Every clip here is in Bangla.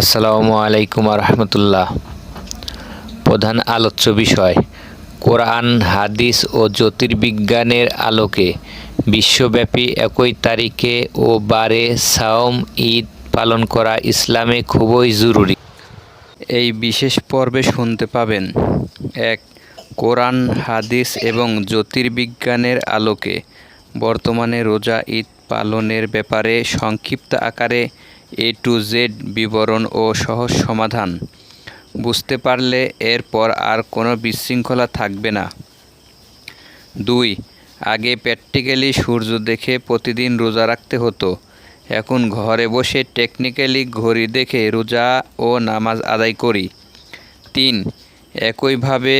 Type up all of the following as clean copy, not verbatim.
আসসালামু আলাইকুম রহমতুল্লাহ। প্রধান আলোচ্য বিষয় কোরআন, হাদিস ও জ্যোতির্বিজ্ঞানের আলোকে বিশ্বব্যাপী একই তারিখে ও বারে সাওম ঈদ পালন করা ইসলামে খুবই জরুরি। এই বিশেষ পর্বে শুনতে পাবেন: ১. কোরআন, হাদিস এবং জ্যোতির্বিজ্ঞানের আলোকে বর্তমানে রোজা ঈদ পালনের ব্যাপারে সংক্ষিপ্ত আকারে A to Z বিবরণ ও সহজ সমাধান। বুঝতে পারলে এরপর আর কোনো বিশৃঙ্খলা থাকবে না। ২. আগে প্র্যাকটিক্যালি সূর্য দেখে প্রতিদিন রোজা রাখতে হতো, এখন ঘরে বসে টেকনিক্যালি ঘড়ি দেখে রোজা ও নামাজ আদায় করি। ৩. একইভাবে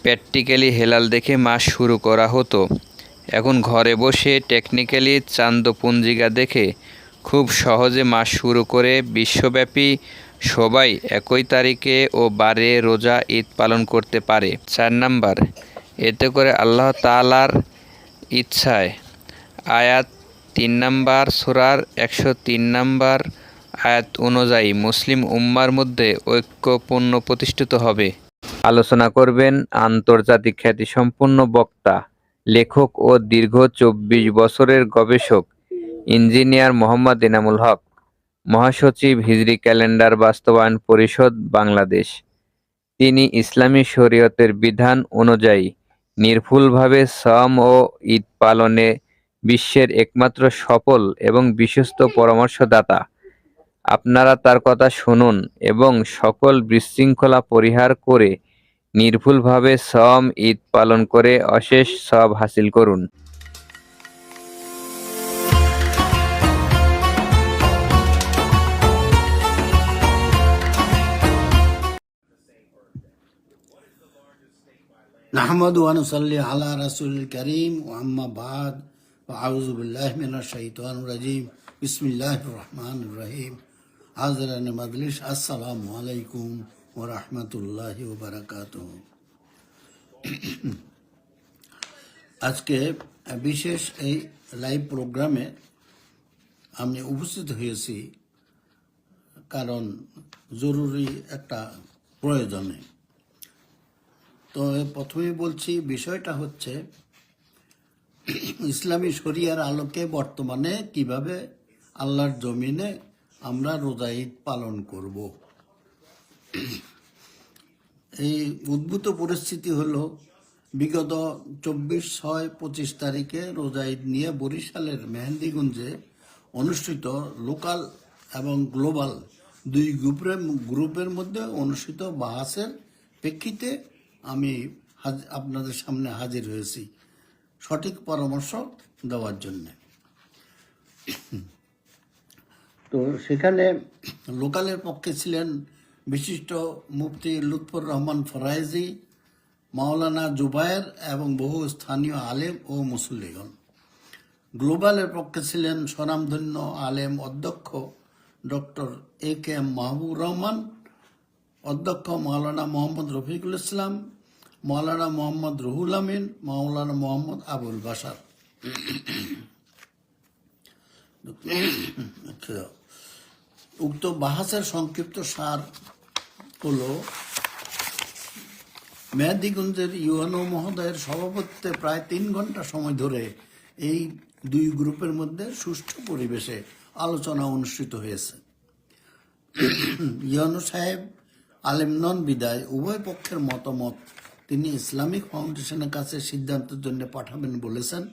প্র্যাকটিক্যালি হেলাল দেখে মাস শুরু করা হতো, এখন ঘরে বসে টেকনিক্যালি চাঁদপুঞ্জিকা দেখে খুব সহজে মাস শুরু করে বিশ্বব্যাপী সবাই একই তারিখে ও বারে রোজা ঈদ পালন করতে পারে। ৪ নাম্বার, এতে করে আল্লাহ তাআলার ইচ্ছায় আয়াত ৩ নাম্বার সূরার ১০৩ নাম্বার আয়াত অনুযায়ী মুসলিম উম্মার মধ্যে ঐক্য পুনঃপ্রতিষ্ঠিত হবে। আলোচনা করবেন আন্তর্জাতিক খ্যাতিসম্পন্ন বক্তা, লেখক ও দীর্ঘ ২৪ বছরের গবেষক ইঞ্জিনিয়ার মোহাম্মদ এনামুল হক, মহাসচিব, হিজরি ক্যালেন্ডার বাস্তবায়ন পরিষদ, বাংলাদেশ। তিনি ইসলামী শরীয়তের বিধান অনুযায়ী নির্ভুলভাবে সাওম ও ঈদ পালনে বিশ্বের একমাত্র সফল এবং বিশ্বস্ত পরামর্শদাতা। আপনারা তার কথা শুনুন এবং সকল বিশৃঙ্খলা পরিহার করে নির্ভুলভাবে সাওম ঈদ পালন করে অশেষ সওয়াব হাসিল করুন। নাহমাদু ওয়া নুসাল্লি আলা রাসূলিল কারীম ওয়া আম্মা বাদ ফাআউযু বিল্লাহি মিনাশ শাইতানির রাজীম বিসমিল্লাহির রহমানির রহিম। হাযরান মাজলিস, আসসালামু আলাইকুম ওয়া রাহমাতুল্লাহি ওয়া বারাকাতুহু। আজকে বিশেষ এই লাইভ প্রোগ্রামে আমি উপস্থিত হয়েছি কারণ জরুরি একটা প্রয়োজনে। তো প্রথমেই বলছি, বিষয়টা হচ্ছে ইসলামী শরিয়ার আলোকে বর্তমানে কিভাবে আল্লাহর জমিনে আমরা রোজা ঈদ পালন করব। এই উদ্ভূত পরিস্থিতি হলো, বিগত 24/6/25 তারিখে রোজা ঈদ নিয়ে বরিশালের মেহেন্দিগঞ্জে অনুষ্ঠিত লোকাল এবং গ্লোবাল দুই গ্রুপের মধ্যে অনুষ্ঠিত বাহাসের প্রেক্ষিতে আমি আপনাদের সামনে হাজির হয়েছি সঠিক পরামর্শ দেওয়ার জন্য। তো সেখানে লোকালের পক্ষে ছিলেন বিশিষ্ট মুফতি লুৎফর রহমান ফরায়েজি, মাওলানা জুবায়ের এবং বহু স্থানীয় আলেম ও মুসল্লিগণ। গ্লোবালের পক্ষে ছিলেন স্বনামধন্য আলেম অধ্যক্ষ ডক্টর A.K.M. মাহবুব রহমান, অধ্যক্ষ মাওলানা মোহাম্মদ রফিকুল ইসলাম, মাওলানা মোহাম্মদ রুহুল আমিন, মাওলানা মোহাম্মদ আবুল বাশার। উক্ত বাহাসের সংক্ষিপ্ত সার হলো, মেহেন্দিগঞ্জের ইউএনও মহোদয়ের সভাপতিত্বে প্রায় ৩ ঘন্টা সময় ধরে এই দুই গ্রুপের মধ্যে সুষ্ঠু পরিবেশে আলোচনা অনুষ্ঠিত হয়েছে। ইউএনও সাহেব আলেম নন বিদায় উভয় পক্ষের মতামত তিনি ইসলামিক ফাউন্ডেশনের কাছে সিদ্ধান্তের জন্য পাঠাবেন বলেছেন।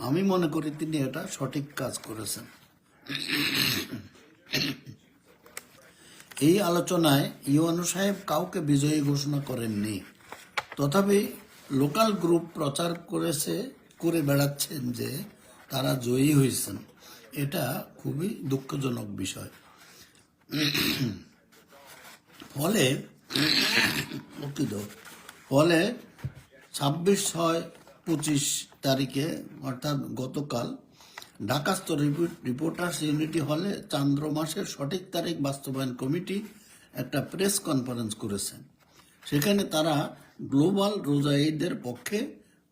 আমি মনে করি তিনি এটা সঠিক কাজ করেছেন। এই আলোচনায় ইউএনও সাহেব কাউকে বিজয়ী ঘোষণা করেননি, তথাপি লোকাল গ্রুপ প্রচার করে বেড়াচ্ছেন যে তারা জয়ী হয়েছেন। এটা খুবই দুঃখজনক বিষয়। ফলে 26/6/25 তারিখে অর্থাৎ গতকাল ঢাকাস্থ রিপোর্টার্স ইউনিটি হলে চান্দ্র মাসের সঠিক তারিখ বাস্তবায়ন কমিটি একটা প্রেস কনফারেন্স করেছে। সেখানে তারা গ্লোবাল রোজা ঈদের পক্ষে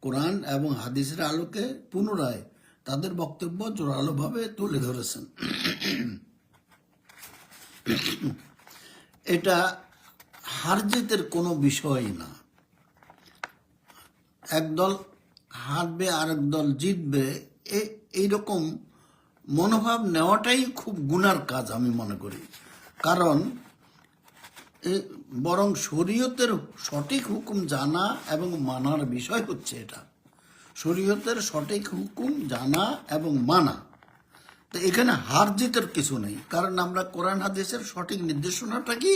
কোরআন এবং হাদিসের আলোকে পুনরায় তাদের বক্তব্য জোরালোভাবে তুলে ধরেছেন। এটা হার জিতের কোনো বিষয় না। একদল হারবে আরেক দল জিতবে, এইরকম মনোভাব নেওয়াটাই খুব গুনার কাজ আমি মনে করি। কারণ বরং শরীয়তের সঠিক হুকুম জানা এবং মানার বিষয় হচ্ছে এটা। শরীয়তের সঠিক হুকুম জানা এবং মানা, তো এখানে হার জিতের কিছু নেই। কারণ আমরা কোরআন হাদিসের সঠিক নির্দেশনাটা কি,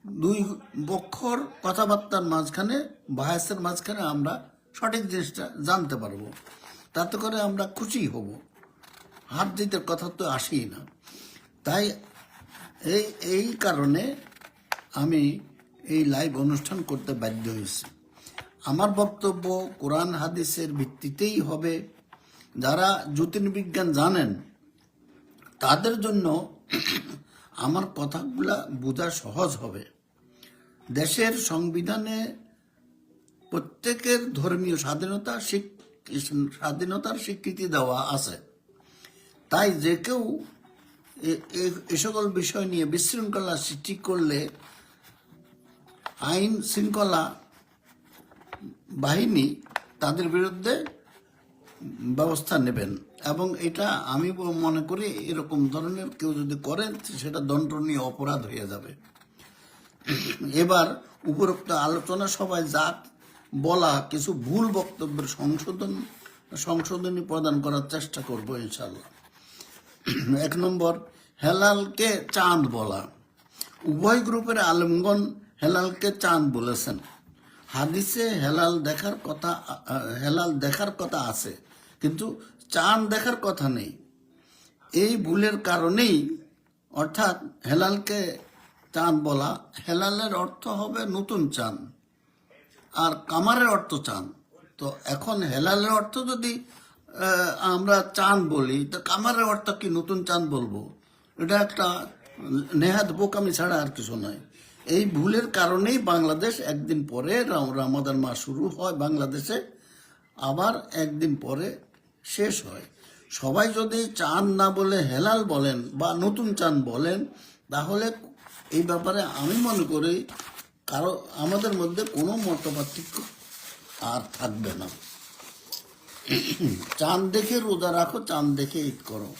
দুই পক্ষর কথাবার্তার মাঝখানে, বায়াসের মাঝখানে আমরা সঠিক জিনিসটা জানতে পারবো, তাতে করে আমরা খুশি হব। হার জিতের কথা তো আসেই না। তাই এই কারণে আমি এই লাইভ অনুষ্ঠান করতে বাধ্য হয়েছি। আমার বক্তব্য কোরআন হাদিসের ভিত্তিতেই হবে। যারা জ্যোতির্বিজ্ঞান জানেন তাদের জন্য আমার কথাগুলা বোঝা সহজ হবে। দেশের সংবিধানে প্রত্যেকের ধর্মীয় স্বাধীনতার স্বীকৃতি দেওয়া আছে। তাই যে কেউ এ সকল বিষয় নিয়ে বিশৃঙ্খলা সৃষ্টি করলে আইন শৃঙ্খলা বাহিনী তাদের বিরুদ্ধে ব্যবস্থা নেবেন। এবং এটা আমি মনে করি এরকম ধরনের কেউ যদি করেন সেটা দণ্ডনীয় অপরাধ হয়ে যাবে। এবার উপরোক্ত আলোচনা সভায় যাক বলা কিছু ভুল বক্তব্যের সংশোধনী প্রদান করার চেষ্টা করব ইনশাল্লাহ। 1 নম্বর, হেলালকে চাঁদ বলা। উভয় গ্রুপের আলেমগণ হেলালকে চাঁদ বলেছেন। হাদিসে হেলাল দেখার কথা আছে, কিন্তু চাঁদ দেখার কথা নেই। এই ভুলের কারণেই, অর্থাৎ হেলালকে চাঁদ বলা, হেলালের অর্থ হবে নতুন চাঁদ, আর কামারের অর্থ চাঁদ। তো এখন হেলালের অর্থ যদি আমরা চাঁদ বলি, তো কামারের অর্থ কি নতুন চাঁদ বলবো? এটা একটা নেহাত বোকামি ছাড়া আর কিছু নয়। এই ভুলের কারণেই বাংলাদেশ একদিন পরে, রমাদান মাস শুরু হয় বাংলাদেশে, আবার একদিন পরে শেষ হয়। সবাই যদি চাঁদ না বলে হেলাল বলেন বা নতুন চাঁদ বলেন, তাহলে এই ব্যাপারে আমি মনে করি আমাদের মধ্যে কোনো মতপার্থক্য আর থাকবে না। চাঁদ দেখে রোজা রাখো, চাঁদ দেখে ঈদ করো,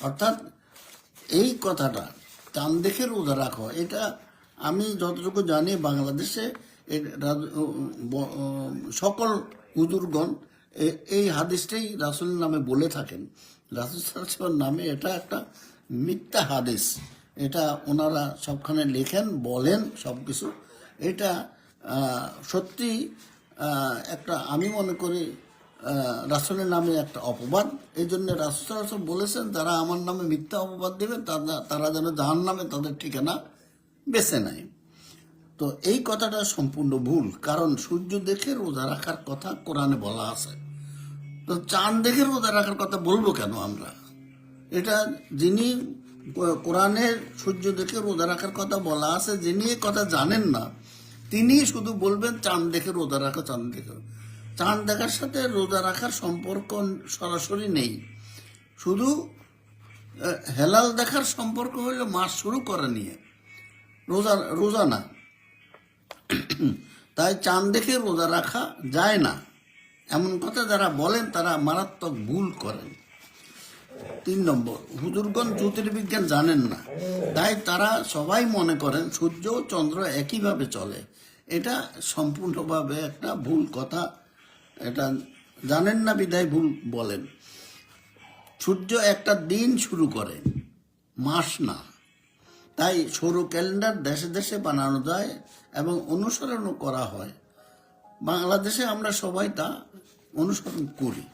অর্থাৎ এই কথাটা চাঁদ দেখে রোজা রাখো, এটা আমি যতটুকু জানি বাংলাদেশে সকল হুজুরগণ এই হাদিসটাই রাসূলের নামে বলে থাকেন। রাসূল সাল্লাল্লাহু আলাইহি ওয়াসাল্লামের নামে এটা একটা মিথ্যা হাদিস, এটা ওনারা সবখানে লেখেন, বলেন সব কিছু। এটা সত্যি একটা, আমি মনে করি রাসূলের নামে একটা অপবাদ। এই জন্য রাসূল সাল্লাল্লাহু আলাইহি ওয়াসাল্লাম বলেছেন, যারা আমার নামে মিথ্যা অপবাদ দেবে তারা যেন জাহান্নামে তাদের ঠিকানা বেছে নেয়। তো এই কথাটা সম্পূর্ণ ভুল, কারণ সূর্য দেখে রোজা রাখার কথা কোরআনে বলা আছে। তো চাঁদ দেখে রোজা রাখার কথা বলবো কেন আমরা? এটা যিনি কোরআনে সূর্য দেখে রোজা রাখার কথা বলা আছে, যিনি এই কথা জানেন না, তিনি শুধু বলবেন চাঁদ দেখে রোজা রাখো, চাঁদ দেখে। চাঁদ দেখার সাথে রোজা রাখার সম্পর্ক সরাসরি নেই। শুধু হেলাল দেখার সম্পর্ক হইল মাস শুরু করা নিয়ে, রোজা না। তাই চাঁদ দেখে রোজা রাখা যায় না, এমন কথা যারা বলেন তারা মারাত্মক ভুল করেন। 3 নম্বর, হুজুরগণ জ্যোতির্বিজ্ঞান জানেন না, তাই তারা সবাই মনে করেন সূর্য ও চন্দ্র একইভাবে চলে। এটা সম্পূর্ণভাবে একটা ভুল কথা। এটা জানেন না বিধায় ভুল বলেন। সূর্য একটা দিন শুরু করে, মাস না। তাই সৌর ক্যালেন্ডার দেশে দেশে বানানো যায় এবং অনুসরণও করা হয়। বাংলাদেশে আমরা সবাই তা অনুসরণ করি,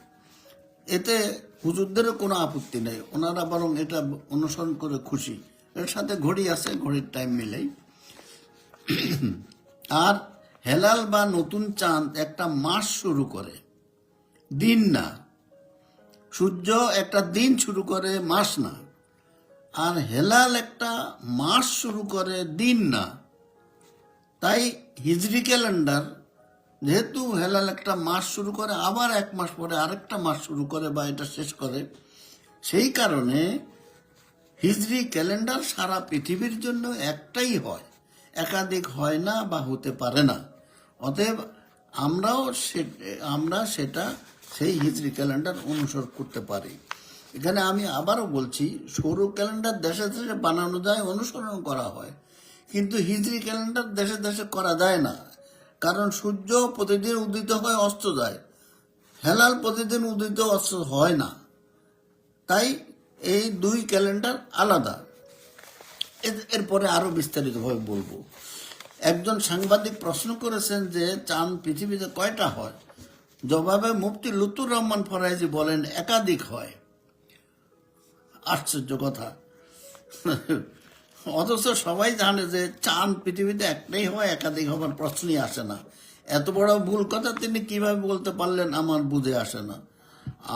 এতে হুজুরদেরও কোনো আপত্তি নেই, ওনারা বরং এটা অনুসরণ করে খুশি। এর সাথে ঘড়ি আছে, ঘড়ির টাইম মিলেই। আর হেলাল বা নতুন চাঁদ একটা মাস শুরু করে, দিন না। সূর্য একটা দিন শুরু করে, মাস না। আর হেলাল একটা মাস শুরু করে, দিন না। তাই হিজরি ক্যালেন্ডার, যেহেতু হেলাল একটা মাস শুরু করে, আবার 1 মাস পরে আরেকটা মাস শুরু করে বা এটা শেষ করে, সেই কারণে হিজরি ক্যালেন্ডার সারা পৃথিবীর জন্য একটাই হয়, একাধিক হয় না বা হতে পারে না। অতএব আমরা সেটা সেই হিজরি ক্যালেন্ডার অনুসরণ করতে পারি। এখানে আমি আবারও বলছি, সৌর ক্যালেন্ডার দেশে দেশে বানানো যায়, অনুসরণ করা হয়, কিন্তু হিজরি ক্যালেন্ডার দেশে দেশে করা যায় না। কারণ সূর্য প্রতিদিন উদিত হয়, অস্ত যায়, হেলাল প্রতিদিন উদিত অস্ত হয় না। তাই এই দুই ক্যালেন্ডার আলাদা। এরপরে আরো বিস্তারিতভাবে বলবো। একজন সাংবাদিক প্রশ্ন করেছেন যে চাঁদ পৃথিবীতে কয়টা হয়? জবাবে মুফতি লুৎফর রহমান ফরাইজি বলেন একাধিক হয়। আশ্চর্য কথা। অথচ সবাই জানে যে চাঁদ পৃথিবীতে একটাই হয়, একাধিক হবার প্রশ্নই আসে না। এত বড় ভুল কথা তিনি কিভাবে বলতে পারলেন আমার বুঝে আসে না।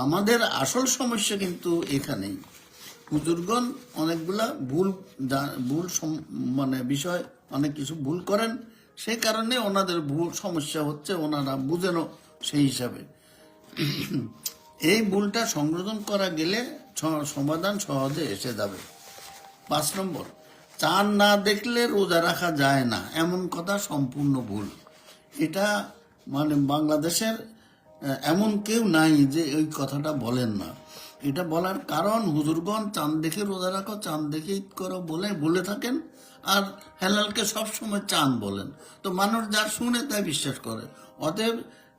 আমাদের আসল সমস্যা কিন্তু এখানেই। হুজুরগণ অনেকগুলা মানে বিষয় অনেক কিছু ভুল করেন, সেই কারণে ওনাদের ভুল সমস্যা হচ্ছে, ওনারা বুঝেন সেই হিসাবে। এই ভুলটা সংশোধন করা গেলে সমাধান সহজে এসে যাবে। 5 নম্বর, চাঁদ না দেখলে রোজা রাখা যায় না, এমন কথা সম্পূর্ণ ভুল। এটা মানে বাংলাদেশের এমন কেউ নাই যে ওই কথাটা বলেন না। এটা বলার কারণ হুজুরগণ চাঁদ দেখে রোজা রাখো, চাঁদ দেখে ঈদ করো বলে থাকেন, আর হেলালকে সবসময় চাঁদ বলেন। তো মানুষ যার শুনে তাই বিশ্বাস করে। অতএব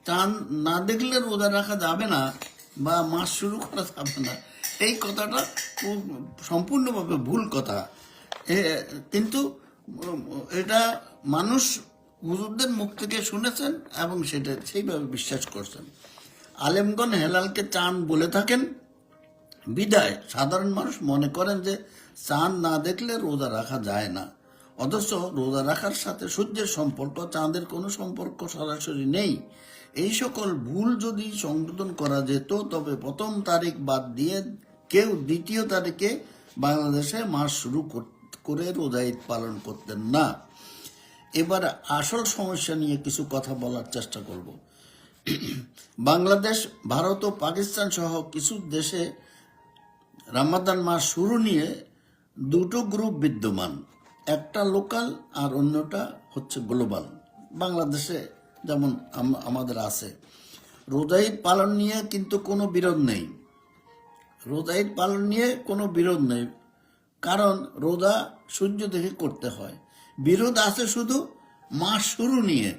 চাঁদ না দেখলে রোজা রাখা যাবে না বা মাস শুরু করা যাবে না, এই কথাটা সম্পূর্ণভাবে ভুল কথা। কিন্তু এটা মানুষ হুজুরদের মুখ থেকে শুনেছেন এবং সেটা সেইভাবে বিশ্বাস করছেন। আলেমগণ হেলালকে চাঁদ বলে থাকেন বিদায় সাধারণ মানুষ মনে করেন যে চাঁদ না দেখলে রোজা রাখা যায় না। অথচ রোজা রাখার সাথে সূর্যের সম্পর্ক, চাঁদের কোনো সম্পর্ক সরাসরি নেই। এই সকল ভুল যদি সংশোধন করা যেত তবে 1 তারিখ বাদ দিয়ে কেউ 2 তারিখে বাংলাদেশে মাস শুরু করে রোজা ঈদ পালন করতেন না। এবার আসল সমস্যা নিয়ে কিছু কথা বলার চেষ্টা করব। বাংলাদেশ, ভারত ও পাকিস্তান সহ কিছু দেশে রমাদান মাস শুরু নিয়ে দুটো গ্রুপ বিদ্যমান, একটা লোকাল আর অন্যটা হচ্ছে গ্লোবাল। বাংলাদেশে যেমন আমাদের আছে। রোজা ঈদ পালন নিয়ে কিন্তু কোনো বিরোধ নেই, রোজা ঈদ পালন নিয়ে কোনো বিরোধ নেই, কারণ রোজা সূর্য দেখে করতে হয়। বিরোধ আছে শুধু মাস শুরু নিয়ে।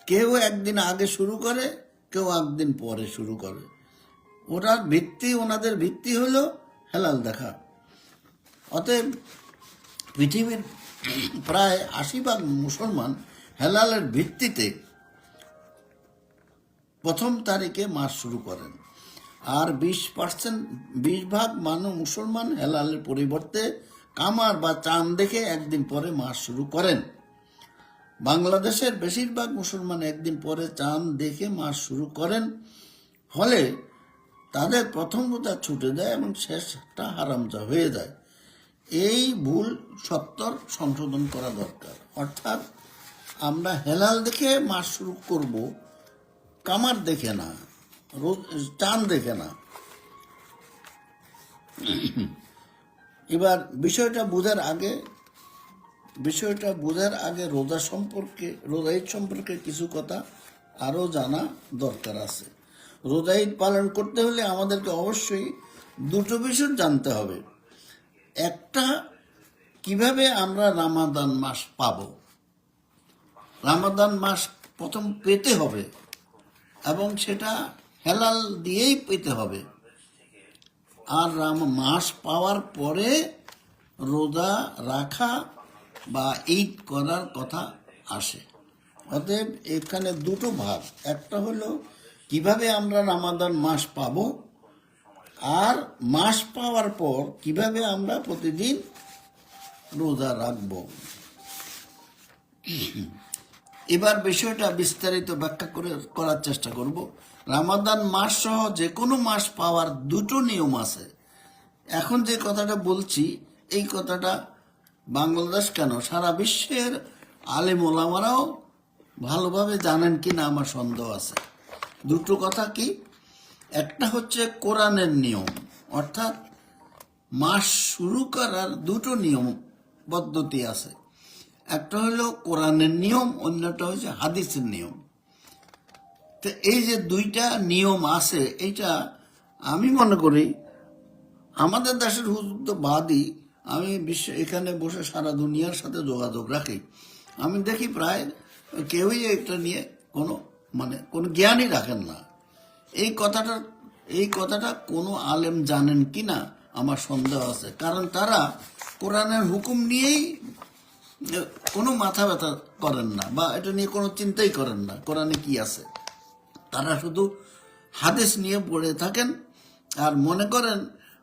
কেউ একদিন আগে শুরু করে, কেউ একদিন পরে শুরু করে। ওনাদের ভিত্তি হলো হেলাল দেখা। অতএব পৃথিবীর প্রায় 80% মুসলমান হেলালের ভিত্তিতে 1 তারিখে মাস শুরু করেন, আর 20% মুসলমান হেলালের পরিবর্তে কামার বা চাঁদ দেখে একদিন পরে মাস শুরু করেন। বাংলাদেশের বেশিরভাগ মুসলমান একদিন পরে চাঁদ দেখে মাস শুরু করেন, ফলে তাদের প্রথম রোজা ছুটে যায় এবং শেষটা হারামজা হয়ে যায়। এই ভুল সত্তর সংশোধন করা দরকার। অর্থাৎ আমরা হেলাল দেখে মাস শুরু করব, কামার দেখে না, চাঁদ দেখে না। এবার বিষয়টা বোঝার আগে রোজা ঈদ সম্পর্কে কিছু কথা আরো জানা দরকার আছে। রোজা ঈদ পালন করতে হলে আমাদেরকে অবশ্যই দুটো বিষয় জানতে হবে। একটা, কিভাবে আমরা রমাদান মাস পাব। রমাদান মাস প্রথম পেতে হবে এবং সেটা হেলাল দিয়েই পেতে হবে। আর মাস পাওয়ার পরে রোজা রাখা বা ঈদ করার কথা আসে। অতএব এখানে দুটো ভাগ, একটা হলো কিভাবে আমরা রমাদান মাস পাব, আর মাস পাওয়ার পর কিভাবে আমরা প্রতিদিন রোজা রাখব। এবার বিষয়টা বিস্তারিত ব্যাখ্যা করার চেষ্টা করব। রমাদান মাস সহ যে কোনো মাস পাওয়ার দুটো নিয়ম আছে। এখন যে কথাটা বলছি, এই কথাটা বাংলাদেশ কেন সারা বিশ্বের আলেম ওলামারাও ভালোভাবে জানেন কিনা আমার সন্দেহ আছে। দুটো কথা কি, একটা হচ্ছে কোরআনের নিয়ম, অর্থাৎ মাস শুরু করার দুটো নিয়ম পদ্ধতি আছে। একটা হলো কোরআনের নিয়ম, অন্যটা হচ্ছে হাদিসের নিয়ম। তো এই যে দুইটা নিয়ম আছে, এইটা আমি মনে করি আমাদের দেশের হুজুর তো বাদই, আমি এখানে বসে সারা দুনিয়ার সাথে যোগাযোগ রাখি, আমি দেখি প্রায় কেউই এটা নিয়ে কোনো জ্ঞানই রাখেন না। এই কথাটা কোনো আলেম জানেন কিনা আমার সন্দেহ আছে, কারণ তারা কোরআনের হুকুম নিয়েই কোনো মাথা ব্যথা করেন না, বা এটা নিয়ে কোনো চিন্তাই করেন না কোরআনে কি আছে। তারা শুধু হাদিস নিয়ে পড়ে থাকেন আর মনে করেন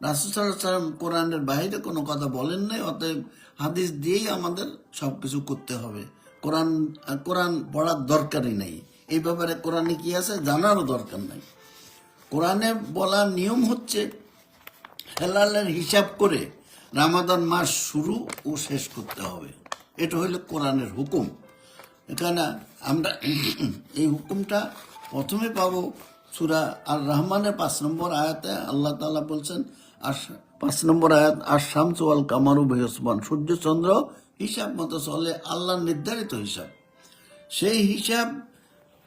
রাসূল সাল্লাল্লাহু আলাইহি ওয়াসাল্লাম কোরআনের বাইরে কোনো কথা বলেন নাই, অতএব হাদিস দিয়েই আমাদের সবকিছু করতে হবে, কোরআন পড়ার দরকারই নেই, এই ব্যাপারে কোরআনে কি আছে জানারও দরকার নাই। কোরআনে বলার নিয়ম হচ্ছে হেলালের হিসাব করে রমাদান মাস শুরু ও শেষ করতে হবে, এটা হইল কোরআনের হুকুম। এখানে আমরা এই হুকুমটা প্রথমে পাবো সূরা আর রহমানের 5 নম্বর আয়াতে। আল্লাহ তাআলা বলছেন, আর 5 নম্বর আয়াত, আর শামসু ওয়াল কামারু বিহিসবান, সূর্য চন্দ্র হিসাব মতো চলে, আল্লাহর নির্ধারিত হিসাব, সেই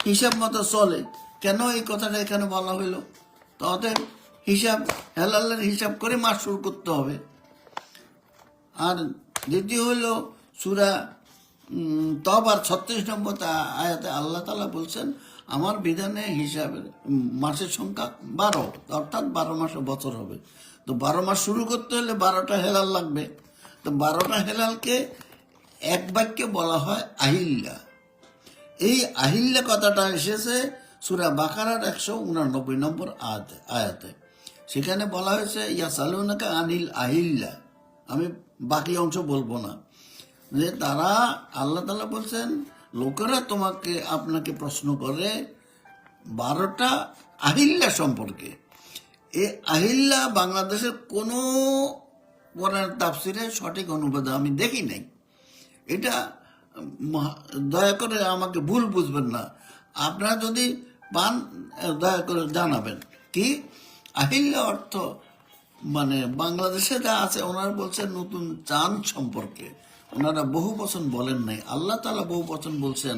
হিসাব মতো চলে। কেন এই কথাটা এখানে বলা হইল? তাদের হেলালের হিসাব করে মাস শুরু করতে হবে। আর দ্বিতীয় হইল সূরা তওবার 36 নম্বর আয়াতে আল্লাহ তাআলা বলছেন, আমার বিধানে হিসাবের মাসের সংখ্যা 12, অর্থাৎ 12 মাসে বছর হবে। তো 12 মাস শুরু করতে হলে 12টা হেলাল লাগবে। তো 12টা হেলালকে এক বাক্যে বলা হয় আহিল্লা। এই আহিল্লা কথাটা এসেছে সূরা বাকারার 189 নম্বর আয়াতে। সেখানে বলা হয়েছে, ইয়াসালুনাকা আনিল আহিল্লা। আমি বাকি অংশ বলবো না, যে তারা, আল্লাহ তাআলা বলছেন, লোকেরা আপনাকে প্রশ্ন করে 12টা আহিল্লা সম্পর্কে। এই আহিল্লা বাংলাদেশের কোনো কোরআন তাফসিরের সঠিক অনুবাদ আমি দেখি নাই। এটা দয়া করে আমাকে ভুল বুঝবেন না, আপনারা যদি পান দয়া করে জানাবেন। কি আহিল্লা অর্থ বাংলাদেশে যা আছে, ওনারা বলছেন নতুন চাঁদ সম্পর্কে, ওনারা বহু বচন বলেন নাই। আল্লাহ তাআলা বহু বচন বলছেন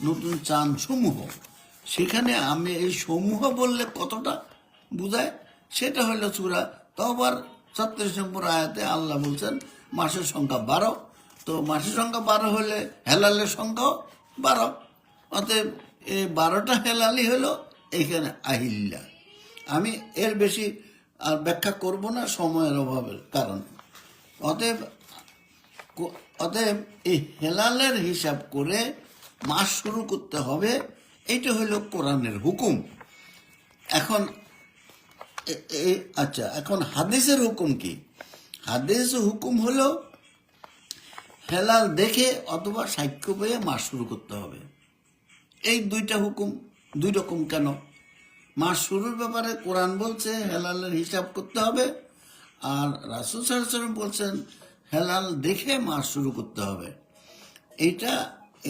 নতুন চাঁদ সমূহ। সেখানে আমি এই সমূহ বললে কতটা বুঝায়, সেটা হলো সূরা তওবার 36 নম্বর আয়াতে আল্লাহ বলছেন মাসের সংখ্যা 12। তো মাসের সংখ্যা 12 হলে হেলালের সংখ্যাও 12, অতএব এই 12টা হেলালই হলো এখানে আহিল্লা। আমি এর বেশি আর ব্যাখ্যা করব না সময়ের অভাবের কারণে। অতএব এই হেলালের হিসাব করে মাস শুরু করতে হবে, এইটা হইল কোরআনের হুকুম। এখন এখন হাদিসের হুকুম কি? হাদিসের হুকুম হলো হেলাল দেখে অথবা সাক্ষ্য পেয়ে মাস শুরু করতে হবে। এই দুইটা হুকুম দুই রকম কেন? মাস শুরুর ব্যাপারে কোরআন বলছে হেলালের হিসাব করতে হবে, আর রাসূল সাল্লাল্লাহু আলাইহি ওয়াসাল্লাম বলছেন হেলাল দেখে মাস শুরু করতে হবে।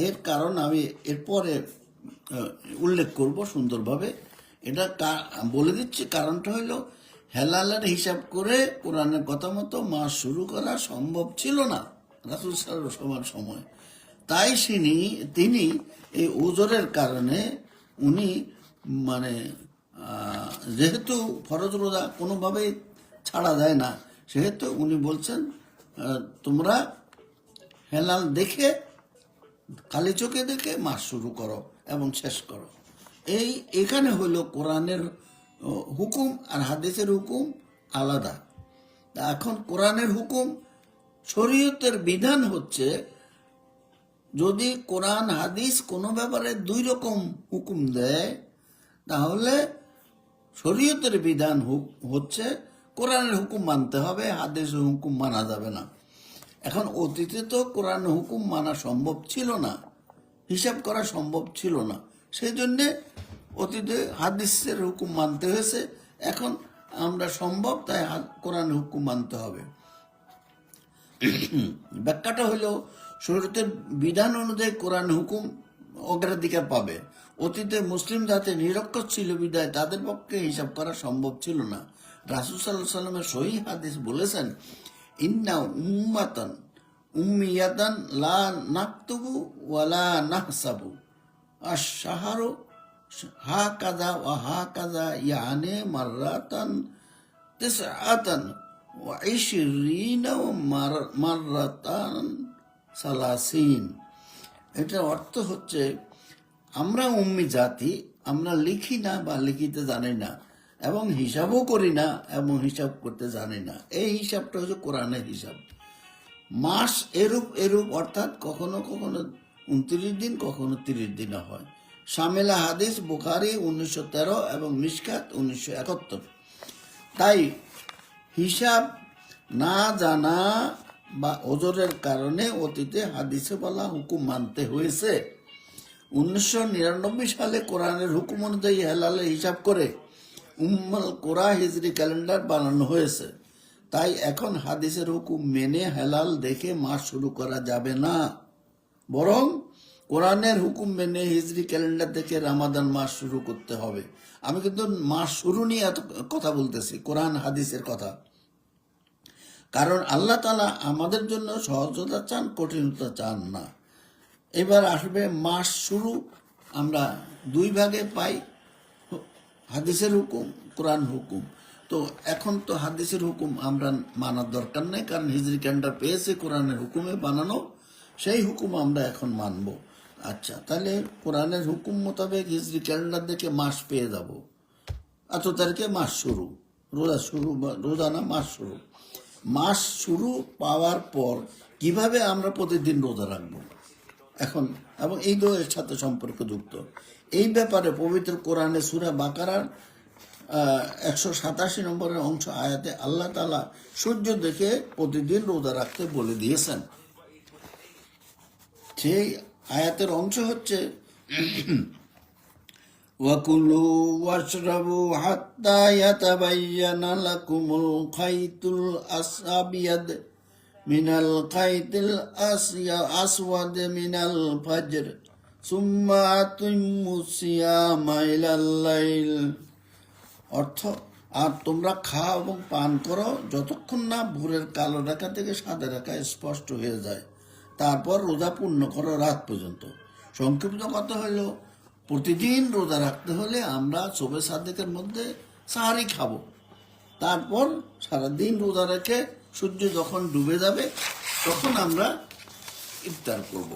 এর কারণ আমি এরপরে উল্লেখ করব সুন্দরভাবে। এটা বলে দিচ্ছি, কারণটা হলো হেলালের হিসাব করে কোরআনের কথা মতো মাস শুরু করা সম্ভব ছিল না রাসূল সাল্লাল্লাহু আলাইহি ওয়াসাল্লামের সময়। তাই তিনি এই ওজরের কারণে উনি যেহেতু ফরজ রোজা কোনোভাবেই ছাড়া যায় না, সেহেতু উনি বলছেন তোমরা হেলাল দেখে, খালি চোখে দেখে মাস শুরু করো এবং শেষ করো। এখানে হলো কোরআনের হুকুম আর হাদিসের হুকুম আলাদা। এখন কোরআনের হুকুম, শরীয়তের বিধান হচ্ছে, যদি কোরআন হাদিস কোনো ব্যাপারে দুই রকম হুকুম দেয়, তাহলে শরীয়তের বিধান হচ্ছে কোরআনের হুকুম মানতে হবে, হাদিসের হুকুম মানা যাবে না। এখন অতীতে তো কোরআনের হুকুম মানা সম্ভব ছিল না, হিসাব করা সম্ভব ছিল না, সেই জন্যে অতীতে হাদিসের হুকুম মানতে হয়েছে। এখন আমরা সম্ভব, তাই কোরআনের হুকুম মানতে হবে। ব্যাখ্যাটা হলো শরীয়তের বিধান অনুযায়ী কোরআন হুকুম অগ্রাধিকার পাবে। অতীতে মুসলিম জাতি নিরক্ষর ছিল বিধায় তাদের পক্ষে হিসাব করা সম্ভব ছিল না। রাসূল সাল্লাল্লাহু আলাইহি সাল্লামের সহিহ হাদিস বলেছেন, ইন্না উম্মাতান উম্মিয়াতান লা নাকতুবু ওয়ালা নাহসাবু আশ-শাহরু হাকাযা ওয়া হাকাযা ইয়ানি মাররাতান তিসআতান ওয়া ইশরিনা মাররাতান সালাসিন। এটার অর্থ হচ্ছে, আমরা উম্মি জাতি, আমরা লিখি না বা লিখিতে জানি না, এবং হিসাবও করি না এবং হিসাব করতে জানি না। এই হিসাবটা হচ্ছে কোরআনের হিসাব। মাস এরূপ এরূপ, অর্থাৎ কখনো কখনো 29 দিন, কখনো 30 দিনে হয়। শামিলা হাদিস বুখারী 1913 এবং মিশকাত 1971। তাই হিসাব না জানা বা ওজরের কারণে অতীতে হাদিসে বলা হুকুম মানতে হয়েছে। 1999 সালে কোরআনের হুকুম অনুযায়ী হেলালের হিসাব করে উম্মুল কোরা হিজরি ক্যালেন্ডার বানানো হয়েছে। তাই এখন হাদিসের হুকুম মেনে হেলাল দেখে মাস শুরু করা যাবে না, বরং কোরআনের হুকুম মেনে হিজরি ক্যালেন্ডার দেখে রামাদান মাস শুরু করতে হবে। আমি কিন্তু মাস শুরু নিয়ে এত কথা বলতেছি, কোরআন হাদিসের কথা। কারণ আল্লাহ তাআলা আমাদের জন্য সহজতা চান, কঠিনতা চান না। এবার আসবে মাস শুরু। আমরা দুই ভাগে পাই, হাদিসের হুকুম, কোরআন হুকুম। তো এখন তো হাদিসের হুকুম আমরা মানার দরকার নেই, কারণ হিজরি ক্যালেন্ডার পেয়েছে কোরআনের হুকুমে বানানো, সেই হুকুম আমরা এখন মানব। আচ্ছা, তাহলে কোরআনের হুকুম মোতাবেক হিজরি ক্যালেন্ডার দেখে মাস পেয়ে যাব। এত তারিখে মাস শুরু, রোজা শুরু, রোজা না, মাস শুরু। মাস শুরু পাওয়ার পর কিভাবে আমরা প্রতিদিন রোজা রাখবো এখন, এবং এই দোয়ের সাথে সম্পর্কযুক্ত এই ব্যাপারে পবিত্র কোরআনে সূরা বাকারার 187 নম্বরের অংশ আয়াতে আল্লাহ তাআলা সূর্য দেখে প্রতিদিন রোজা রাখতে বলে দিয়েছেন। সেই আয়াতের অংশ হচ্ছে, ওয়াকুলু ওয়াশরাবু হাত্তা ইয়াতাবায়্যানা লাকুমুল খাইতুল আবিয়াদ মিনাল খাইতিল আসওয়াদ মিনাল ফাজর সুম্মা আতিম্মুস সিয়ামা ইলাল লাইল। অর্থ, আর তোমরা খাও এবং পান করো যতক্ষণ না ভোরের কালো রেখা থেকে সাদা রেখা স্পষ্ট হয়ে যায়, তারপর রোজা পূর্ণ করো রাত পর্যন্ত। সংক্ষিপ্ত কথা হলো, প্রতিদিন রোজা রাখতে হলে আমরা শবে সাদেকের মধ্যে সাহারি খাবো, তারপর সারাদিন রোজা রেখে সূর্য যখন ডুবে যাবে তখন আমরা ইফতার করব।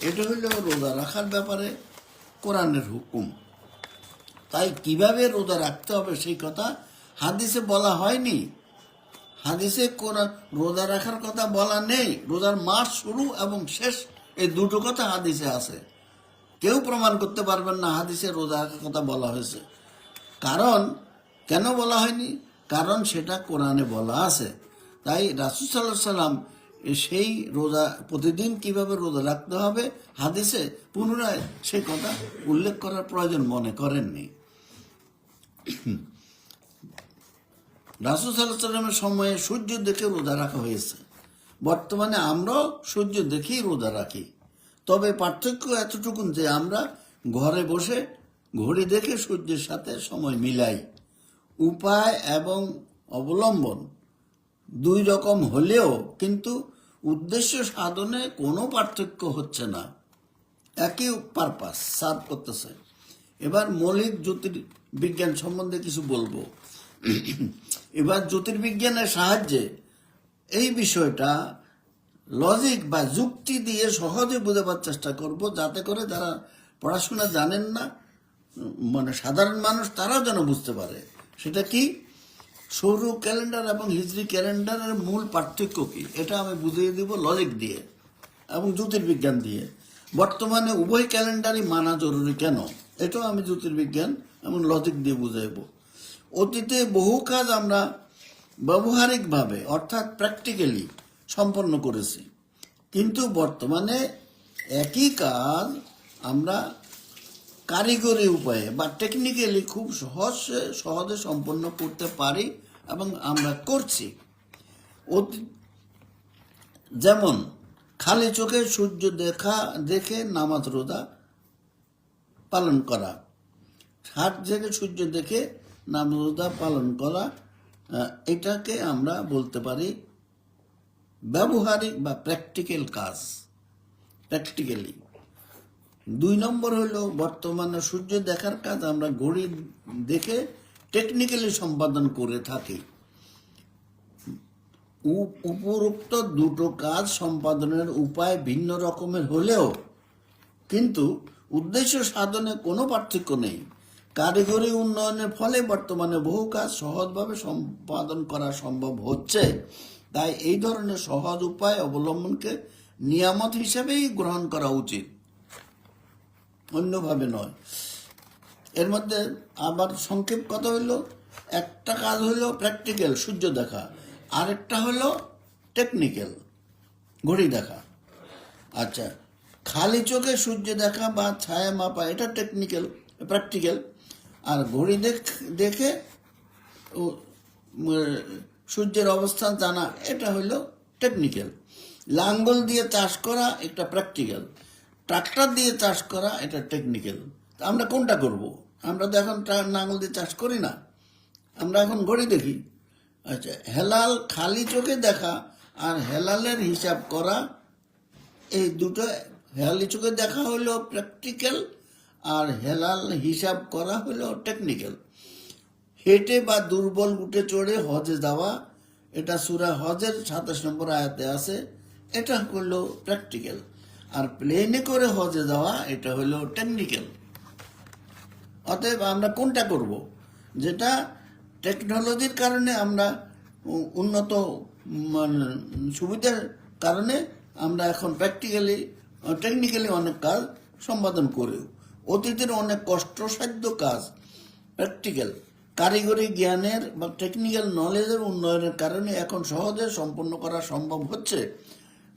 এটা হলো রোজা রাখার ব্যাপারে কোরআনের হুকুম। তাই কিভাবে রোজা রাখতে হবে সেই কথা হাদিসে বলা হয়নি। হাদিসে কোরআন রোজা রাখার কথা বলা নেই। রোজার মাস শুরু এবং শেষ, এই দুটো কথা হাদিসে আছে। কেউ প্রমাণ করতে পারবেন না হাদিসে রোজা রাখার কথা বলা হয়েছে। কারণ কেন বলা হয়নি? কারণ সেটা কোরআনে বলা আছে। তাই রাসূল সাল্লাল্লাহু আলাইহি সাল্লাম সেই রোজা প্রতিদিন কিভাবে রোজা রাখতে হবে হাদিসে পুনরায় সেই কথা উল্লেখ করার প্রয়োজন মনে করেননি। রাসূল সাল্লাল্লাহু আলাইহি সাল্লামের সময়ে সূর্য দেখে রোজা রাখা হয়েছে। বর্তমানে আমরাও সূর্য দেখেই রোজা রাখি। তবে পার্থক্য এতটুকুন যে আমরা ঘরে বসে ঘড়ি দেখে সূর্যের সাথে সময় মিলাই। উপায় এবং অবলম্বন দুই রকম হলেও কিন্তু উদ্দেশ্য সাধনে কোনো পার্থক্য হচ্ছে না, একই পারপাস সার্ভ করতেছে। এবার মৌলিক জ্যোতির্বিজ্ঞান সম্বন্ধে কিছু বলবো। এবার জ্যোতির্বিজ্ঞানের সাহায্যে এই বিষয়টা লজিক বা যুক্তি দিয়ে সহজে বোঝাবার চেষ্টা করব, যাতে করে যারা পড়াশোনা জানেন না, মানে সাধারণ মানুষ, তারাও যেন বুঝতে পারে। সেটা কি, সৌর ক্যালেন্ডার এবং হিজরি ক্যালেন্ডারের মূল পার্থক্য কি, এটা আমি বুঝিয়ে দিব লজিক দিয়ে এবং জ্যোতির্বিজ্ঞান দিয়ে। বর্তমানে উভয় ক্যালেন্ডারই মানা জরুরি কেন, এটাও আমি জ্যোতির্বিজ্ঞান এবং লজিক দিয়ে বুঝাইব। অতীতে বহু কাজ আমরা ব্যবহারিকভাবে অর্থাৎ প্র্যাকটিক্যালি সম্পন্ন করেছি, কিন্তু বর্তমানে একই কাজ আমরা কারিগরি উপায়ে বা টেকনিক্যালি খুব সহজে সম্পন্ন করতে পারি এবং আমরা করছি। যেমন খালি চোখে সূর্য দেখে নামাজ রোজা পালন করা, হাত থেকে সূর্য দেখে নামাজ রোজা পালন করা এটাকে আমরা বলতে পারি ব্যবহারিক বা প্র্যাকটিক্যাল কাজ, প্র্যাকটিক্যালি। 2 নম্বর হলো বর্তমানে সূর্য দেখার কাজ আমরা ঘড়ি দেখে টেকনিক্যালি সম্পাদন করে থাকি। উপরোক্ত দুটো কাজ সম্পাদনের উপায় ভিন্ন রকমের হলেও কিন্তু উদ্দেশ্য সাধনে কোনো পার্থক্য নেই। কারিগরি উন্নয়নের ফলে বর্তমানে বহু কাজ সহজভাবে সম্পাদন করা সম্ভব হচ্ছে। তাই এই ধরনের সহজ উপায় অবলম্বনকে নিয়ামত হিসেবেই গ্রহণ করা উচিত, অন্যভাবে নয়। এর মধ্যে আবার সংক্ষেপ কথা হইল, একটা কাজ হইল প্র্যাকটিক্যাল সূর্য দেখা, আরেকটা হলো টেকনিক্যাল ঘড়ি দেখা। আচ্ছা, খালি চোখে সূর্য দেখা বা ছায়া মাপা এটা টেকনিক্যাল প্র্যাকটিক্যাল, আর ঘড়ি দেখে সূর্যের অবস্থান জানা এটা হইল টেকনিক্যাল। লাঙ্গল দিয়ে চাষ করা একটা প্র্যাকটিক্যাল, ট্রাক্টর দিয়ে চাষ করা এটা টেকনিক্যাল। আমরা কোনটা করব? আমরা তো এখন লাঙ্গল দিয়ে চাষ করি না, আমরা এখন ঘড়ি দেখি। আচ্ছা, হেলাল খালি চোখে দেখা আর হেলালের হিসাব করা, এই দুটো, হেলালি চোখে দেখা হলো প্র্যাকটিক্যাল আর হেলাল হিসাব করা হলো টেকনিক্যাল। হেঁটে বা দুর্বল উঠে চড়ে হজে যাওয়া, এটা সূরা হজের 27 নম্বর আয়াতে আছে, এটা হলো প্র্যাকটিক্যাল। আর প্লেনে করে হজে যাওয়া এটা হলো টেকনিক্যাল। অতএব আমরা কোনটা করব? যেটা টেকনোলজির কারণে আমরা উন্নত সুবিধার কারণে আমরা এখন টেকনিক্যালি অনেক কাজ সম্পাদন করেও অতীতের অনেক কষ্টসাধ্য কাজ প্র্যাকটিক্যাল কারিগরি জ্ঞানের বা টেকনিক্যাল নলেজের উন্নয়নের কারণে এখন সহজে সম্পন্ন করা সম্ভব হচ্ছে।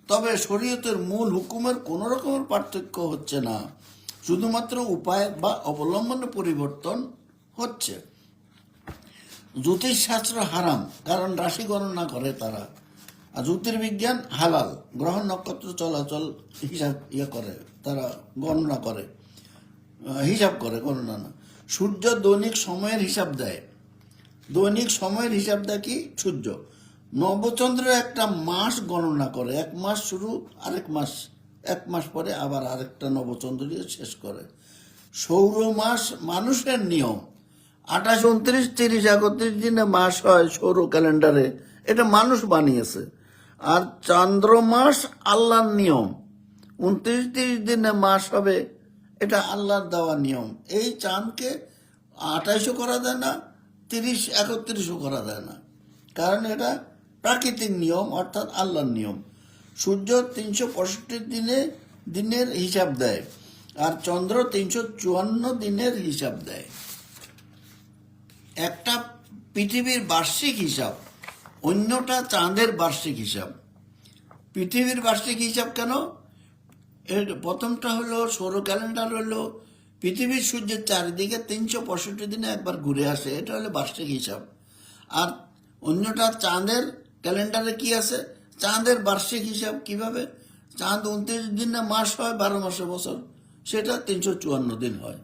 তবে শরীয়তের মূল হুকুমের কোনো রকমের পার্থক্য হচ্ছে না, শুধুমাত্র উপায় বা অবলম্বনের পরিবর্তন হচ্ছে। জ্যোতিষশাস্ত্র হারাম, কারণ রাশি গণনা করে তারা। আর জ্যোতির্বিজ্ঞান হালাল, গ্রহ নক্ষত্র চলাচল হিসাব করে তারা, গণনা করে, হিসাব করে, গণনা না। সূর্য দৈনিক সময়ের হিসাব দেয়। দৈনিক সময়ের হিসাব দেয় কি? সূর্য। নবচন্দ্রের একটা মাস গণনা করে, 1 মাস শুরু, আরেক মাস 1 মাস পরে আবার আরেকটা নবচন্দ্র দিয়ে শেষ করে। সৌর মাস মানুষের নিয়ম, 28, 29, 30, 31 দিনে মাস হয় সৌর ক্যালেন্ডারে, এটা মানুষ বানিয়েছে। আর চন্দ্র মাস আল্লাহর নিয়ম, 29, 30 দিনে মাস হবে, এটা আল্লাহর দেওয়া নিয়ম। এই চাঁদকে 28ও করা যায় না, 30, 31ও করা যায় না, কারণ এটা প্রাকৃতিক নিয়ম, অর্থাৎ আল্লাহর নিয়ম। সূর্য 365 দিনের হিসাব দেয়, আর চন্দ্র 354 দিনের হিসাব দেয়। একটা পৃথিবীর বার্ষিক হিসাব, অন্যটা চাঁদের বার্ষিক হিসাব। পৃথিবীর বার্ষিক হিসাব কেন? এর প্রথমটা হলো সৌর ক্যালেন্ডার, হলো পৃথিবীর সূর্যের চারিদিকে 365 দিনে একবার ঘুরে আসে, এটা হলো বার্ষিক হিসাব। আর অন্যটা চাঁদের ক্যালেন্ডারে কি আছে? চাঁদের বার্ষিক হিসাব কিভাবে? চাঁদ 29 দিনে মাস হয়, 12 মাসে বছর, সেটা 354 দিন হয়।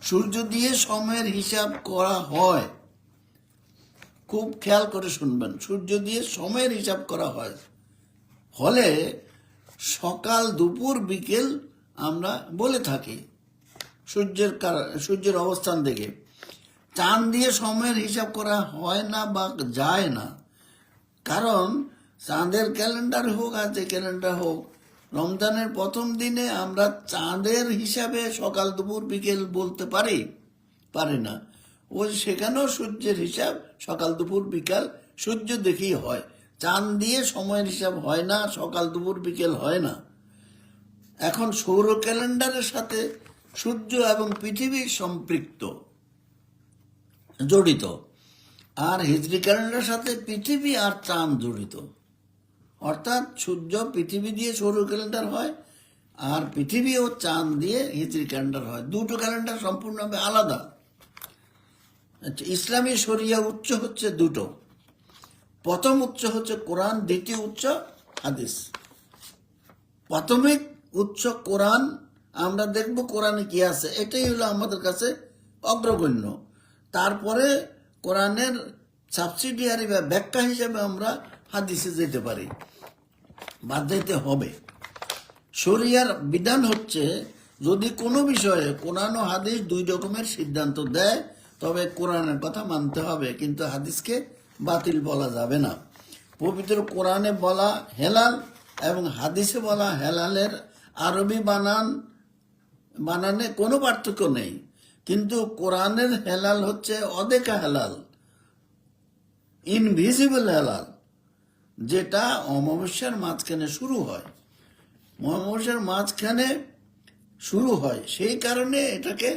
সূর্য দিয়ে সময়ের হিসাব করা হয়, খুব খেয়াল করে শুনবেন, সূর্য দিয়ে সময়ের হিসাব করা হয়। ফলে সকাল, দুপুর, বিকেল আমরা বলে থাকি সূর্যের অবস্থান দেখে। চাঁদ দিয়ে সময়ের হিসাব করা হয় না বা যায় না, কারণ চাঁদের ক্যালেন্ডার হোক আর যে ক্যালেন্ডার হোক, রমজানের প্রথম দিনে আমরা চাঁদের হিসাবে সকাল, দুপুর, বিকেল বলতে পারি না। ওই সেখানেও সূর্যের হিসাব সকাল, দুপুর, বিকাল সূর্য দেখেই হয়। চাঁদ দিয়ে সময়ের হিসাব হয় না, সকাল, দুপুর, বিকেল হয় না। এখন সৌর ক্যালেন্ডারের সাথে সূর্য এবং পৃথিবী সম্পৃক্ত, জড়িত। আর হিজরি ক্যালেন্ডারের সাথে পৃথিবী আর চাঁদ জড়িত, অর্থাৎ সূর্য পৃথিবী দিয়ে সৌর ক্যালেন্ডার হয়, আর পৃথিবী ও চাঁদ দিয়ে হিজরি ক্যালেন্ডার হয়। দুটো ক্যালেন্ডার সম্পূর্ণভাবে আলাদা। আচ্ছা, ইসলামী শরিয়া উৎস হচ্ছে দুটো। প্রথম উৎস হচ্ছে কোরআন, দ্বিতীয় উৎস হাদিস। প্রাথমিক উৎস কোরআন, আমরা দেখব কোরআনে কি আছে, এটাই হলো আমাদের কাছে অগ্রগণ্য। তারপরে কোরআনের সাবসিডিয়ারি বা ব্যাখ্যা হিসেবে আমরা হাদিসে যেতে পারি বা যেতে হবে। শরিয়ার বিধান হচ্ছে যদি কোনো বিষয়ে কোরআন ও হাদিস দুই রকমের সিদ্ধান্ত দেয় তবে কোরআনের কথা মানতে হবে, কিন্তু হাদিসকে বাতিল বলা যাবে না। পবিত্র কোরআনে বলা হেলাল এবং হাদিসে বলা হেলালের আরবি বানানে কোনো পার্থক্য নেই, কিন্তু কোরআনের হেলাল হচ্ছে অদেখা হেলাল, ইনভিজিবল হেলাল, যেটা অমাবস্যার মাঝখানে শুরু হয়। অমাবস্যার মাঝখানে শুরু হয়, সেই কারণে এটাকে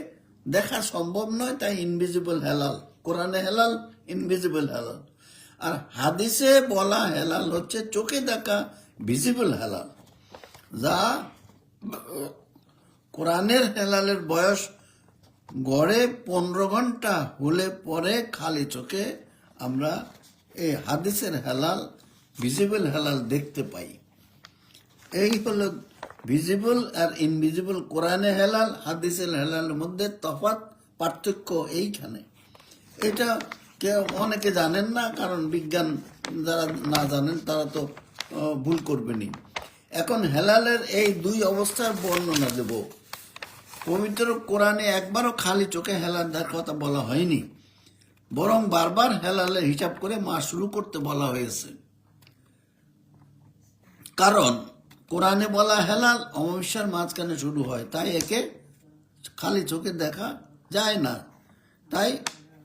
দেখা সম্ভব নয়, তাই ইনভিজিবল হেলাল। কোরআনে হেলাল, ইনভিজিবল হেলাল। আর হাদিসে বলা হেলাল হচ্ছে চোখে দেখা ভিজিবল হেলাল, যা কোরআনের হেলালের বয়স গড়ে 15 ঘন্টা হলে পরে খালি চোখে আমরা এই হাদিসের হেলাল, ভিজিবল হেলাল দেখতে পাই। এই হলো ভিজিবল আর ইনভিজিবল। কোরআনে হেলাল, হাদিসের হেলালের মধ্যে তফাৎ, পার্থক্য এইখানে। এটা কেউ অনেকে জানেন না, কারণ বিজ্ঞান যারা না জানেন তারা তো ভুল করবেনই। এখন হেলালের এই দুই অবস্থার বর্ণনা দেব। পবিত্র কোরআনে একবারও খালি চোখে হেলাল দেওয়ার কথা বলা হয়নি, বরং বারবার হেলালের হিসাব করে মাস শুরু করতে বলা হয়েছে। কারণ কোরআনে বলা হেলাল অমাবস্যার মাঝখানে শুরু হয়, তাই একে খালি চোখে দেখা যায় না, তাই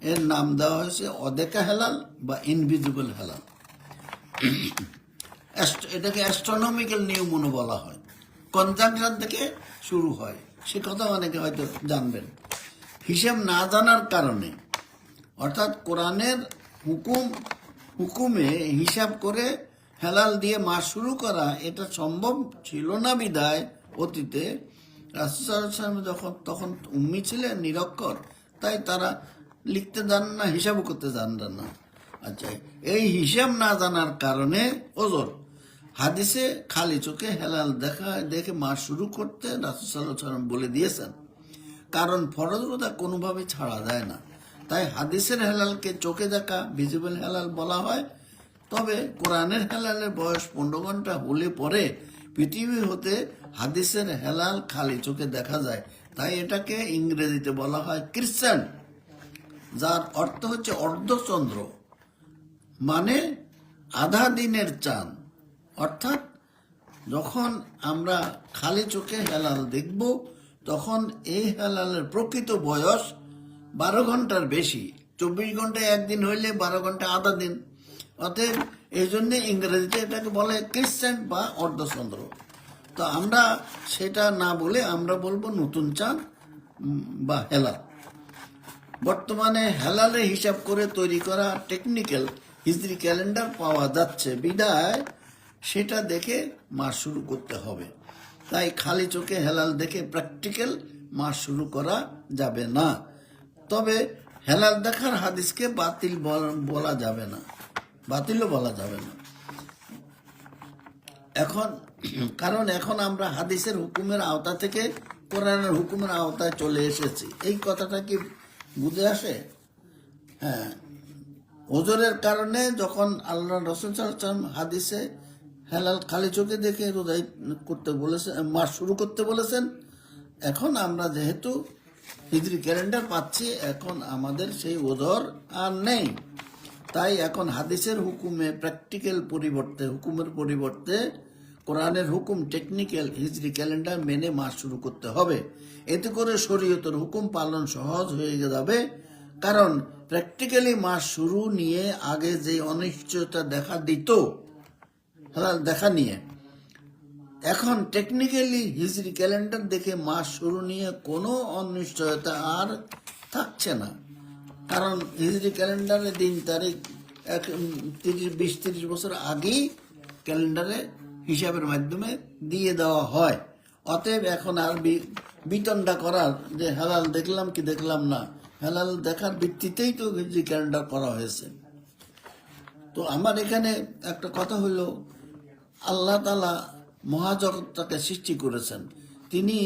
এর নাম দেওয়া হয়েছে অদেখা হেলাল বা ইনভিজিবল হেলাল। এটাকে অ্যাস্ট্রোনমিক্যাল নিয়মও বলা হয়। কনজাংশন থেকে শুরু হয়, সে কথা অনেকে হয়তো জানবেন। হিসাব না জানার কারণে, অর্থাৎ কোরআনের হুকুমে হিসাব করে হেলাল দিয়ে মাস শুরু করা এটা সম্ভব ছিল না বিধায় অতীতে রাসূল সাল্লাল্লাহু আলাইহি ওয়াসাল্লাম তখন উম্মি ছিলেন, নিরক্ষর, তাই তারা লিখতে জানেন না, হিসাবও করতে জানেন না। আচ্ছা, এই হিসাব না জানার কারণে ওজর হাদিসে খালি চোখে হেলাল দেখে মাস শুরু করতে রাসূল সাল্লাল্লাহু আলাইহি ওয়াসাল্লাম বলে দিয়েছেন, কারণ ফরজ রোজা কোনোভাবে ছাড়া যায় না। তাই হাদিসের হেলালকে চোখে দেখা ভিজিবল হেলাল বলা হয়। তবে কোরআনের হেলালের বয়স 15 ঘন্টা হলে পরে পৃথিবী হতে হাদিসের হেলাল খালি চোখে দেখা যায়, তাই এটাকে ইংরেজিতে বলা হয় ক্রিশ্চান, যার অর্থ হচ্ছে অর্ধচন্দ্র, মানে আধা দিনের চাঁদ। অর্থাৎ যখন আমরা খালি চোখে হেলাল দেখব তখন এই হেলালের প্রকৃত বয়স 12 ঘন্টার বেশি। 24 ঘন্টায় একদিন হইলে 12 ঘন্টা আধা দিন। অতএব এই জন্য ইংরেজিতে এটাকে বলে ক্রিশ্চান বা অর্ধচন্দ্র। তো আমরা সেটা না বলে আমরা বলবো নতুন চাঁদ বা হেলাল। বর্তমানে হেলালে হিসাব করে তৈরি করা টেকনিক্যাল হিজরি ক্যালেন্ডার পাওয়া যাচ্ছে বিদায় সেটা দেখে মাস শুরু করতে হবে। তাই খালি চোখে হেলাল দেখে প্র্যাকটিক্যাল মাস শুরু করা যাবে না। তবে হেলাল দেখার হাদিসকে বাতিল বলা যাবে না, বাতিলও বলা যাবে না। কারণ এখন আমরা হাদিসের হুকুমের আওতা থেকে কোরআনের হুকুমের আওতায় চলে এসেছি। এই কথাটা কি বুঝে আসে? হ্যাঁ, ওজরের কারণে যখন আল্লাহ রাসূল সাল্লাল্লাহু আলাইহি ওয়াসাল্লাম হাদিসে হেলাল খালি চোখে দেখে রোজা করতে বলেছেন, মাস শুরু করতে বলেছেন, এখন আমরা যেহেতু হিজরি ক্যালেন্ডার পাচ্ছি, এখন আমাদের সেই ওজর আর নেই। তাই এখন হাদিসের হুকুমের পরিবর্তে কোরআনের হুকুম টেকনিক্যাল হিজরি ক্যালেন্ডার মেনে মাস শুরু করতে হবে। এতে করে শরীয়তের হুকুম পালন সহজ হয়ে যাবে। কারণ প্র্যাকটিক্যালি মাস শুরু নিয়ে আগে যে অনিশ্চয়তা দেখা দিত হেলাল দেখা নিয়ে, এখন টেকনিক্যালি হিজরি ক্যালেন্ডার দেখে মাস শুরু নিয়ে কোনো অনিশ্চয়তা আর থাকছে না। কারণ হিজরি ক্যালেন্ডারের দিন তারিখ 20-30 বছর আগেই ক্যালেন্ডারে হিসাবের মাধ্যমে দিয়ে দেওয়া হয়। অতএব এখন আর বিতণ্ডা করার যে হেলাল দেখলাম কি দেখলাম না, হেলাল দেখার ভিত্তিতেই তো হিজরি ক্যালেন্ডার করা হয়েছে। তো আমার এখানে একটা কথা হলো, আল্লাহ তাআলা মহাজগৎটাকে সৃষ্টি করেছেন, তিনি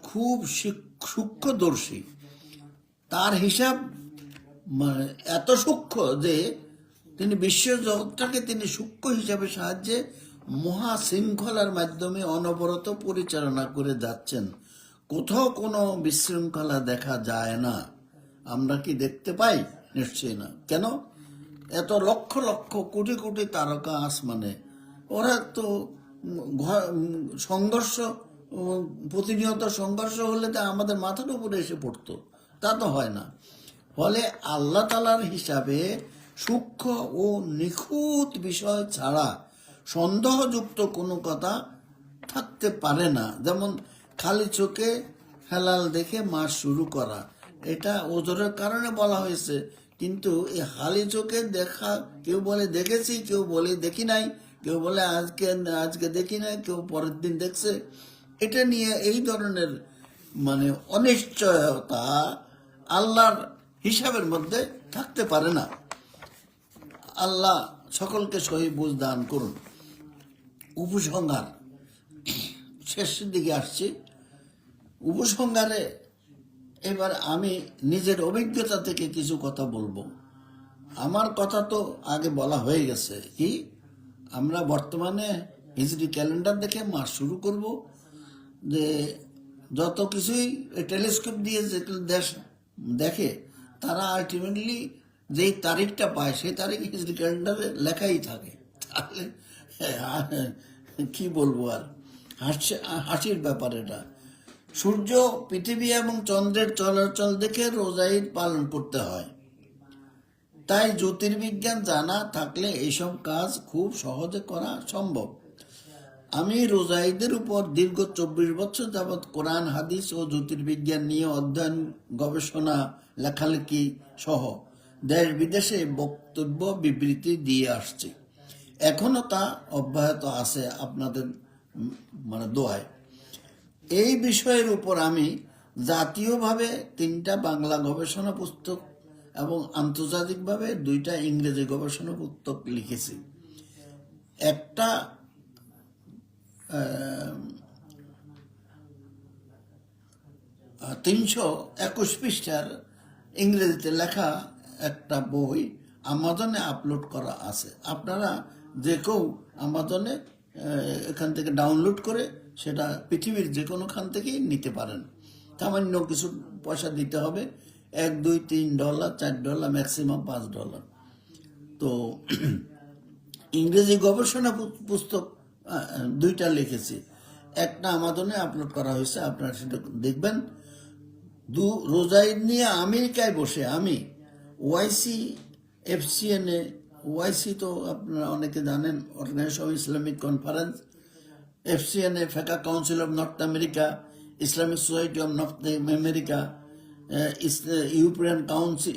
খুব সূক্ষ্মদর্শী। তার হিসাব মানে এত সূক্ষ্ম যে তিনি বিশ্বজগৎটাকে তিনি সূক্ষ্ম হিসাবে সাহায্যে মহা শৃঙ্খলার মাধ্যমে অনবরত পরিচালনা করে যাচ্ছেন। কোথাও কোনো বিশৃঙ্খলা দেখা যায় না। আমরা কি দেখতে পাই? নিশ্চয়ই না। কেন? এত লক্ষ লক্ষ কোটি কোটি তারকা আসমানে, ওরা তো সংঘর্ষ, প্রতিনিয়ত সংঘর্ষ হলে তো আমাদের মাথার উপরে এসে পড়তো, তা তো হয় না। ফলে আল্লাহ তাআলার হিসাবে সূক্ষ্ম ও নিখুঁত বিষয় ছাড়া সন্দেহযুক্ত কোনো কথা থাকতে পারে না। যেমন খালি চোখে হেলাল দেখে মাস শুরু করা, এটা ওজোরের কারণে বলা হয়েছে, কিন্তু এই খালি চোখে দেখা, কেউ বলে দেখেছি, কেউ বলে দেখি নাই, কেউ বলে আজকে দেখি নাই, কেউ পরের দিন দেখছে। এটা নিয়ে এই ধরনের মানে অনিশ্চয়তা আল্লাহর হিসাবের মধ্যে থাকতে পারে না। আল্লাহ সকলকে সহি বুঝ দান করুন। উপসংহার শেষের দিকে আসছি। উপসংহারে এবার আমি নিজের অভিজ্ঞতা থেকে কিছু কথা বলবো। আমার কথা তো আগে বলা হয়ে গেছে, কি আমরা বর্তমানে হিজরি ক্যালেন্ডার দেখে মাস শুরু করব, যে যত কিছুই টেলিস্কোপ দিয়ে যে দেশ দেখে তারা আলটিমেটলি যেই তারিখটা পায় সেই তারিখ হিজরি ক্যালেন্ডারে লেখাই থাকে। তাহলে কি বলবো আর, হাসির ব্যাপার এটা। সূর্য, পৃথিবী এবং চন্দ্রের চলাচল দেখে রোজা ঈদ পালন করতে হয়। তাই জ্যোতির্বিজ্ঞান জানা থাকলে এইসব কাজ খুব সহজে করা সম্ভব। আমি রোজা ঈদের উপর দীর্ঘ 24 বছর যাবৎ কোরআন, হাদিস ও জ্যোতির্বিজ্ঞান নিয়ে অধ্যয়ন, গবেষণা, লেখালেখি সহ দেশ বিদেশে বক্তব্য, বিবৃতি দিয়ে আসছি। এখনো তা অব্যাহত আছে আপনাদের মানে দোয়ায়। এই বিষয়ের উপর আমি জাতীয়ভাবে 3টা বাংলা গবেষণা পুস্তক এবং আন্তর্জাতিকভাবে 2টা ইংরেজি গবেষণা পুস্তক লিখেছি। একটা 321 পৃষ্ঠার ইংরেজিতে লেখা একটা বই আমাজনে আপলোড করা আছে। আপনারা যে কেউ আমাজনে এখান থেকে ডাউনলোড করে সেটা পৃথিবীর যে কোনোখান থেকেই নিতে পারেন। সামান্য কিছু পয়সা দিতে হবে, $1, $2, $3, $4, ম্যাক্সিমাম $5। তো ইংরেজি গবেষণা পুস্তক 2টা লিখেছি, একটা আমাজনে আপলোড করা হয়েছে, আপনারা সেটা দেখবেন। রোজা ঈদ নিয়ে আমেরিকায় বসে আমি ওআইসি, FCNA, ওআইসি তো আপনারা অনেকে জানেন, organization of Islamic conference, FCNA ফেকা council of North America, Islamic society of North America,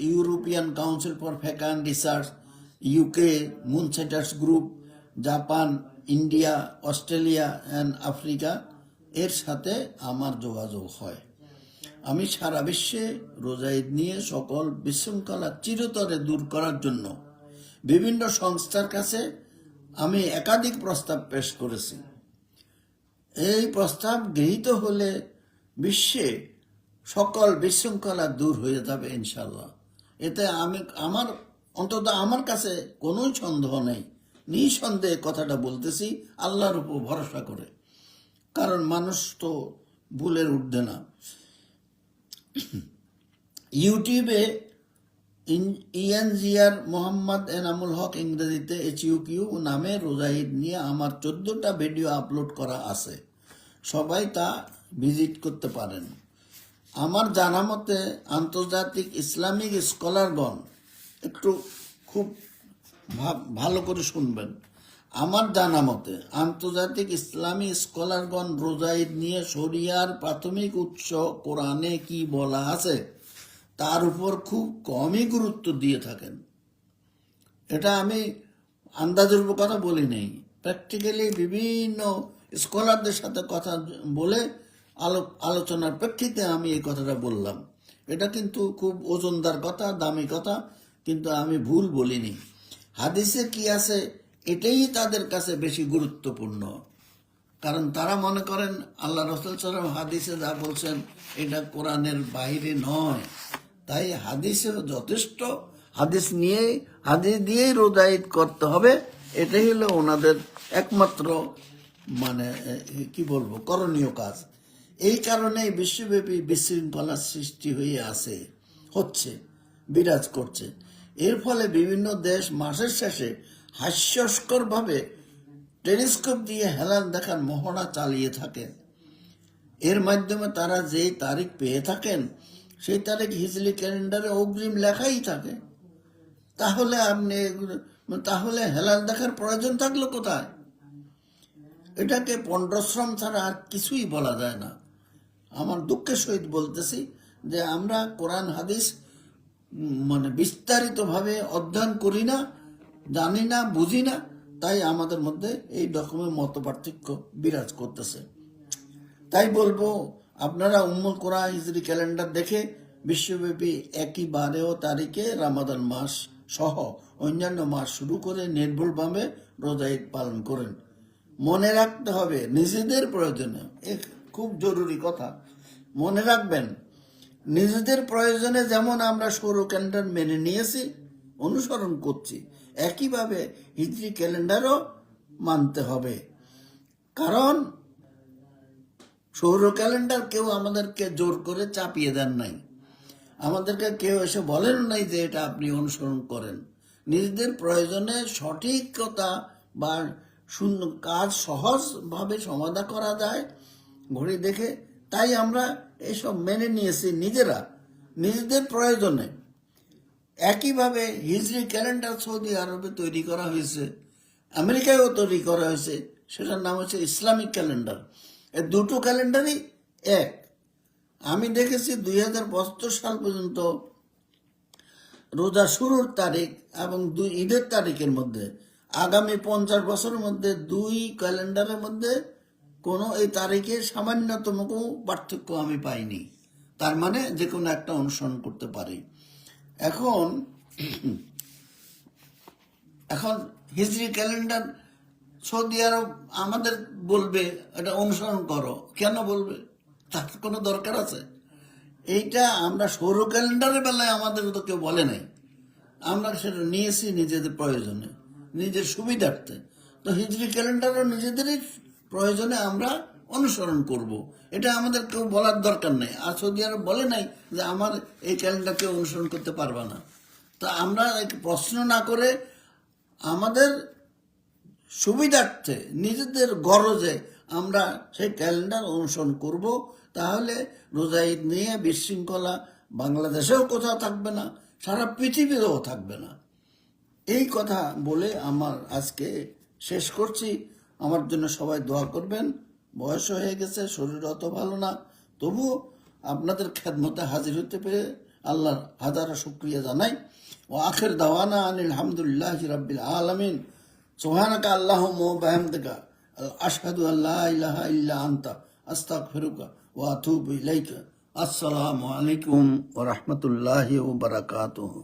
European council for ফেকা অ্যান্ড রিসার্চ, UK মুনসেটার্স group, Japan, India, Australia and Africa, এর সাথে আমার যোগাযোগ হয়। আমি সারা বিশ্বে রোজা ঈদ নিয়ে সকল বিশৃঙ্খলা চিরতরে দূর করার জন্য বিভিন্ন সংস্থার কাছে আমি একাধিক প্রস্তাব পেশ করেছি। এই প্রস্তাব গৃহীত হলে বিশ্বে সকল বিশৃঙ্খলা দূর হয়ে যাবে ইনশাল্লাহ। এতে অন্তত আমার কাছে কোনো সন্দেহ নেই। নিঃসন্দেহে কথাটা বলতেছি আল্লাহর উপর ভরসা করে, কারণ মানুষ তো ভুলের ঊর্ধ্বে না। ইউটিউবে ENGR মোহাম্মদ এনামুল হক, ইংরেজিতে HUQ নামে রোজা ঈদ নিয়ে আমার 14টা ভিডিও আপলোড করা আছে। সবাই তা ভিজিট করতে পারেন। আমার জানা মতে আন্তর্জাতিক ইসলামিক স্কলারগণ, একটু খুব ভালো করে শুনবেন, আমার জানা মতে আন্তর্জাতিক ইসলামী স্কলারগণ রোজা ঈদ নিয়ে শরিয়ার প্রাথমিক উৎস কোরআনে কি বলা আছে তার উপর খুব কমই গুরুত্ব দিয়ে থাকেন। এটা আমি আন্দাজের কথা বলি নেই, প্র্যাকটিক্যালি বিভিন্ন স্কলারদের সাথে কথা বলে আলোচনার প্রেক্ষিতে আমি এই কথাটা বললাম। এটা কিন্তু খুব ওজনদার কথা, দামি কথা, কিন্তু আমি ভুল বলিনি। হাদিসে কি আছে এটাই তাদের কাছে বেশি গুরুত্বপূর্ণ, কারণ তারা মনে করেন আল্লাহ রাসূল সাল্লাল্লাহু আলাইহি ওয়াসাল্লাম হাদিসে যা বলছেন এটা কোরআনের বাইরে নয়। তাই হাদিসেও যথেষ্ট, হাদিস দিয়েই রোজা ঈদ করতে হবে, এটাই হলো ওনাদের একমাত্র মানে কি বলবো করণীয় কাজ। এই কারণে বিশ্বব্যাপী বিশৃঙ্খলার সৃষ্টি হচ্ছে বিরাজ করছে। এর ফলে বিভিন্ন দেশ মাসের শেষে হাস্যস্করভাবে টেলিস্কোপ দিয়ে হেলাল দেখার মহড়া চালিয়ে থাকে। এর মাধ্যমে তারা যে তারিখ পেয়ে থাকেন সেই তারিখ হিজরি ক্যালেন্ডারে অগ্রিম লেখাই থাকে। তাহলে হেলাল দেখার প্রয়োজন থাকলো কোথায়? এটাকে পণ্ডশ্রম ছাড়া আর কিছুই বলা যায় না। আমার দুঃখের সহিত বলতেছি যে আমরা কোরআন হাদিস মানে বিস্তারিতভাবে অধ্যয়ন করি না, জানি না, বুঝি না, তাই আমাদের মধ্যে এই রকমের মতপার্থক্য বিরাজ করতেছে। তাই বলবো, আপনারা উম্মুল কোরআন হিজরি ক্যালেন্ডার দেখে বিশ্বব্যাপী একই বারে ও তারিখে রমাদান মাস সহ অন্যান্য মাস শুরু করে নির্ভুলভাবে রোজা ঈদ পালন করেন। মনে রাখতে হবে নিজেদের প্রয়োজনে, খুব জরুরি কথা, মনে রাখবেন নিজেদের প্রয়োজনে যেমন আমরা সৌর ক্যালেন্ডার মেনে নিয়েছি, অনুসরণ করছি, একইভাবে হিজরি ক্যালেন্ডারও মানতে হবে। কারণ সৌর ক্যালেন্ডার কেউ আমাদেরকে জোর করে চাপিয়ে দেন নাই, আমাদেরকে কেউ এসে বলেন নাই যে এটা আপনি অনুসরণ করেন। নিজেদের প্রয়োজনে সঠিকতা বা শূন্য কাজ সহজভাবে সমাধা করা যায় ঘড়ি দেখে, তাই আমরা এসব মেনে নিয়েছি নিজেদের প্রয়োজনে। একইভাবে হিজরি ক্যালেন্ডার সৌদি আরবে তৈরি করা হয়েছে, আমেরিকায়ও তৈরি করা হয়েছে, সেটার নাম হচ্ছে ইসলামিক ক্যালেন্ডার। এই দুটো ক্যালেন্ডারই এক। আমি দেখেছি 2072 সাল পর্যন্ত রোজা শুরুর তারিখ এবং ঈদের তারিখের মধ্যে আগামী 50 বছরের মধ্যে দুই ক্যালেন্ডারের মধ্যে কোনো এই তারিখে সামান্যতম কোনো পার্থক্য আমি পাইনি। তার মানে যে কোনো একটা অনুসরণ করতে পারি। এখন হিজরি ক্যালেন্ডার সৌদি আরব আমাদের বলবে এটা অনুসরণ করো, কেন বলবে? তার কোনো দরকার আছে? এইটা আমরা সৌর ক্যালেন্ডারের বেলায় আমাদের তো কেউ বলে নাই, আমরা সেটা নিয়েছি নিজেদের প্রয়োজনে, নিজের সুবিধার্থে। তো হিজরি ক্যালেন্ডারও নিজেদেরই প্রয়োজনে আমরা অনুসরণ করব, এটা আমাদের কেউ বলার দরকার নেই। আর সৌদি আরব বলে নাই যে আমার এই ক্যালেন্ডারকে অনুসরণ করতে পারবা না। তা আমরা প্রশ্ন না করে আমাদের সুবিধার্থে, নিজেদের গরজে আমরা সেই ক্যালেন্ডার অনুসরণ করব। তাহলে রোজা ঈদ নিয়ে বিশৃঙ্খলা বাংলাদেশেও কোথাও থাকবে না, সারা পৃথিবীতেও থাকবে না। এই কথা বলে আমার আজকে শেষ করছি। আমার জন্য সবাই দোয়া করবেন। বয়স হয়ে গেছে, শরীর অত ভালো না, তবুও আপনাদের খেদমতে হাজির হতে পেরে আল্লাহর হাজারা শুকরিয়া জানাই। ও আখির দাওয়ানা আনিল হামদুলিল্লাহি রাব্বিল আলামিন। সুবহানাকা আল্লাহুম্মা ওয়া বিহামদিকা আশহাদু আল্লা ইলাহা ইল্লা আনতা আস্তাগফিরুকা ওয়া আতুবু ইলাইকা। আসসালামু আলাইকুম ওয়া রাহমাতুল্লাহি ওয়া বারাকাতুহু।